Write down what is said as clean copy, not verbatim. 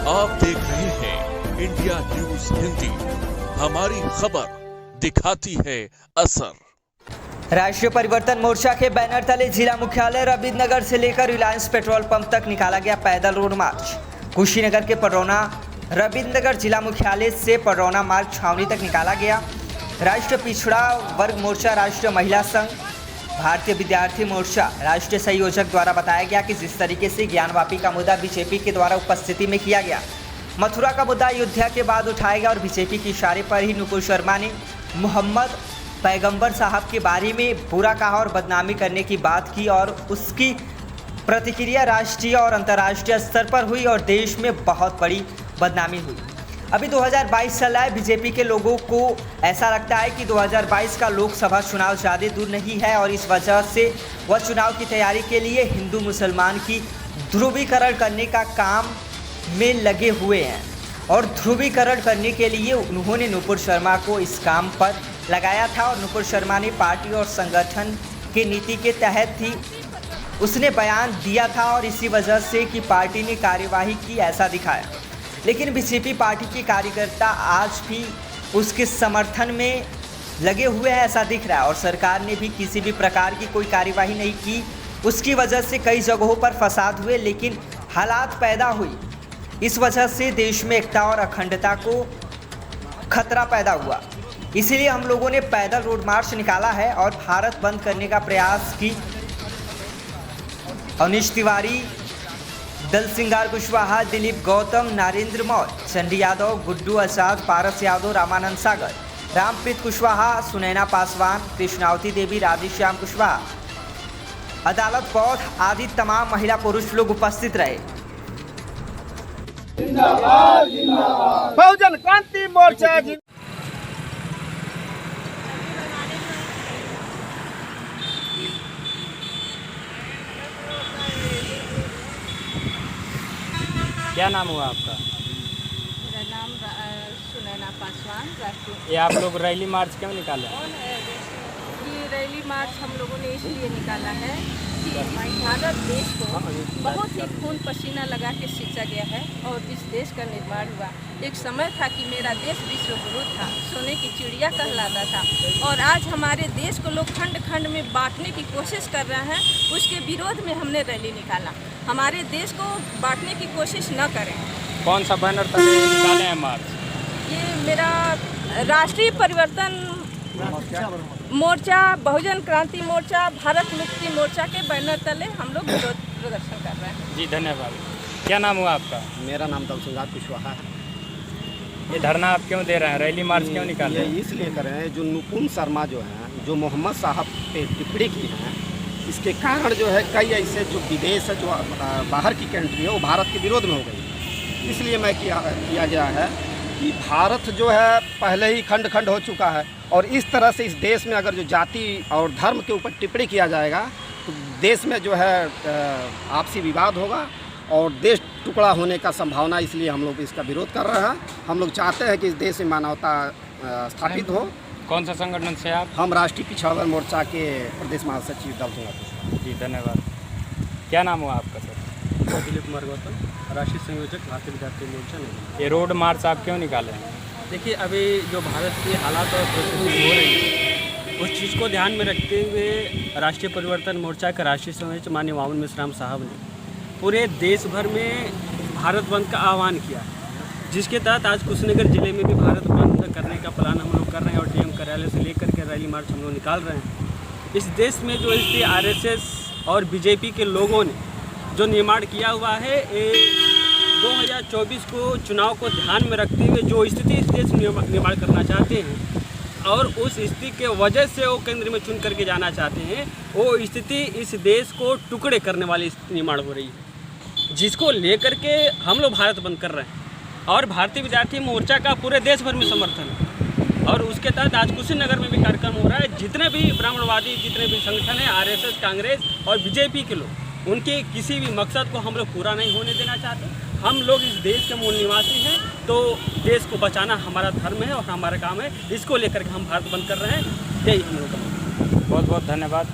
आप देख रहे हैं इंडिया न्यूज हिंदी। हमारी खबर दिखाती है असर। राष्ट्रीय परिवर्तन मोर्चा के बैनर तले जिला मुख्यालय रविंद्रनगर से लेकर रिलायंस पेट्रोल पंप तक निकाला गया पैदल रोड मार्च। कुशीनगर के पडरौना रविंद्रनगर जिला मुख्यालय से पडरौना मार्ग छावनी तक निकाला गया। राष्ट्रीय पिछड़ा वर्ग मोर्चा, राष्ट्रीय महिला संघ, भारतीय विद्यार्थी मोर्चा राष्ट्रीय संयोजक द्वारा बताया गया कि जिस तरीके से ज्ञानवापी का मुद्दा बीजेपी के द्वारा उपस्थिति में किया गया, मथुरा का मुद्दा अयोध्या के बाद उठाया गया और बीजेपी के इशारे पर ही नुपुर शर्मा ने मोहम्मद पैगंबर साहब के बारे में बुरा कहा और बदनामी करने की बात की और उसकी प्रतिक्रिया राष्ट्रीय और अंतर्राष्ट्रीय स्तर पर हुई और देश में बहुत बड़ी बदनामी हुई। अभी 2022 चल रहा है। बीजेपी के लोगों को ऐसा लगता है कि 2022 का लोकसभा चुनाव ज़्यादा दूर नहीं है और इस वजह से वह चुनाव की तैयारी के लिए हिंदू मुसलमान की ध्रुवीकरण करने का काम में लगे हुए हैं और ध्रुवीकरण करने के लिए उन्होंने नुपुर शर्मा को इस काम पर लगाया था और नुपुर शर्मा ने पार्टी और संगठन की नीति के तहत ही उसने बयान दिया था और इसी वजह से कि पार्टी ने कार्यवाही की ऐसा दिखाया। लेकिन बीजेपी पार्टी के कार्यकर्ता आज भी उसके समर्थन में लगे हुए हैं ऐसा दिख रहा है और सरकार ने भी किसी भी प्रकार की कोई कार्यवाही नहीं की। उसकी वजह से कई जगहों पर फसाद हुए, लेकिन हालात पैदा हुई। इस वजह से देश में एकता और अखंडता को खतरा पैदा हुआ। इसीलिए हम लोगों ने पैदल रोड मार्च निकाला है और भारत बंद करने का प्रयास की। अवनीश तिवारी, दल सिंगार कुशवाहा, दिलीप गौतम, नरेंद्र मौर्य, चंडी यादव, गुड्डू आजाद, पारस यादव, रामानंद सागर, रामप्रीत कुशवाहा, सुनैना पासवान, कृष्णावती देवी, राधेश्याम कुशवाहा, अदालत बौद्ध आदि तमाम महिला पुरुष लोग उपस्थित रहे। जिंदाबाद जिंदाबाद बहुजन क्रांति मोर्चा। क्या नाम हुआ आपका? मेरा नाम सुनैना पासवान। राष्ट्रीय ये आप लोग रैली मार्च क्यों निकाले? ये रैली मार्च हम लोगों ने इसलिए निकाला है कि भारत देश को बहुत ही खून पसीना लगा के सींचा गया है और इस देश का निर्माण हुआ। एक समय था कि मेरा देश विश्व गुरु था, सोने की चिड़िया कहलाता था और आज हमारे देश को लोग खंड खंड में बांटने की कोशिश कर रहे हैं। उसके विरोध में हमने रैली निकाला। हमारे देश को बांटने की कोशिश न करें। कौन सा बैनर तक निकाले हैं मार्च? ये मेरा राष्ट्रीय परिवर्तन मोर्चा, बहुजन क्रांति मोर्चा, भारत मुक्ति मोर्चा के बैनर तले हम लोग विरोध प्रदर्शन कर रहे हैं। जी धन्यवाद। क्या नाम हुआ आपका? मेरा नाम दल सिंगार कुशवाहा है। ये धरना आप क्यों दे रहे हैं? रैली मार्च क्यों निकाले? ये इसलिए कर रहे हैं, जो नुपुर शर्मा जो हैं, जो मोहम्मद साहब पे टिप्पणी की हैं, इसके कारण जो है कई ऐसे जो विदेश है, जो बाहर की कंट्री है, वो भारत के विरोध में हो गई। इसलिए मैं किया गया है कि भारत जो है पहले ही खंड खंड हो चुका है और इस तरह से इस देश में अगर जो जाति और धर्म के ऊपर टिप्पणी किया जाएगा तो देश में जो है आपसी विवाद होगा और देश टुकड़ा होने का संभावना। इसलिए हम लोग इसका विरोध कर रहे हैं। हम लोग चाहते हैं कि इस देश में मानवता स्थापित हो। कौन सा संगठन से आप? हम राष्ट्रीय पिछड़ा वर्ग मोर्चा के प्रदेश महासचिव दल सिंगार। जी धन्यवाद। क्या नाम हुआ आपका सर? दिलीप कुमार गौतम, राष्ट्रीय संयोजक भारतीय विद्यार्थी मोर्चा नहीं। ये रोड मार्च आप क्यों निकाले हैं? देखिए, अभी जो भारत की हालात और परिस्थिति हो रही है उस चीज़ को ध्यान में रखते हुए राष्ट्रीय परिवर्तन मोर्चा के राष्ट्रीय संयोजक माननीय वामन मिश्राम साहब ने पूरे देश भर में भारत बंद का आह्वान किया है, जिसके तहत आज कुशीनगर जिले में भी भारत बंद करने का प्लान हम लोग कर रहे हैं और डीएम कार्यालय से लेकर के रैली मार्च हम लोग निकाल रहे हैं। इस देश में जो स्थिति आरएसएस और बीजेपी के लोगों ने जो निर्माण किया हुआ है, 2024 को चुनाव को ध्यान में रखते हुए जो स्थिति इस देश में निर्माण करना चाहते हैं और उस स्थिति के वजह से वो केंद्र में चुन करके जाना चाहते हैं, वो स्थिति इस देश को टुकड़े करने वाली स्थिति निर्माण हो रही है, जिसको लेकर के हम लोग भारत बंद कर रहे हैं और भारतीय विद्यार्थी मोर्चा का पूरे देश भर में समर्थन है और उसके तहत आज कुशीनगर में भी कार्यक्रम हो रहा है। जितने भी ब्राह्मणवादी जितने भी संगठन हैं, आरएसएस, कांग्रेस और बीजेपी के लोग, उनके किसी भी मकसद को हम लोग पूरा नहीं होने देना चाहते। हम लोग इस देश के मूल निवासी हैं, तो देश को बचाना हमारा धर्म है और हमारा काम है। इसको लेकर के हम भारत बंद कर रहे हैं। यही हम लोग का। बहुत बहुत धन्यवाद।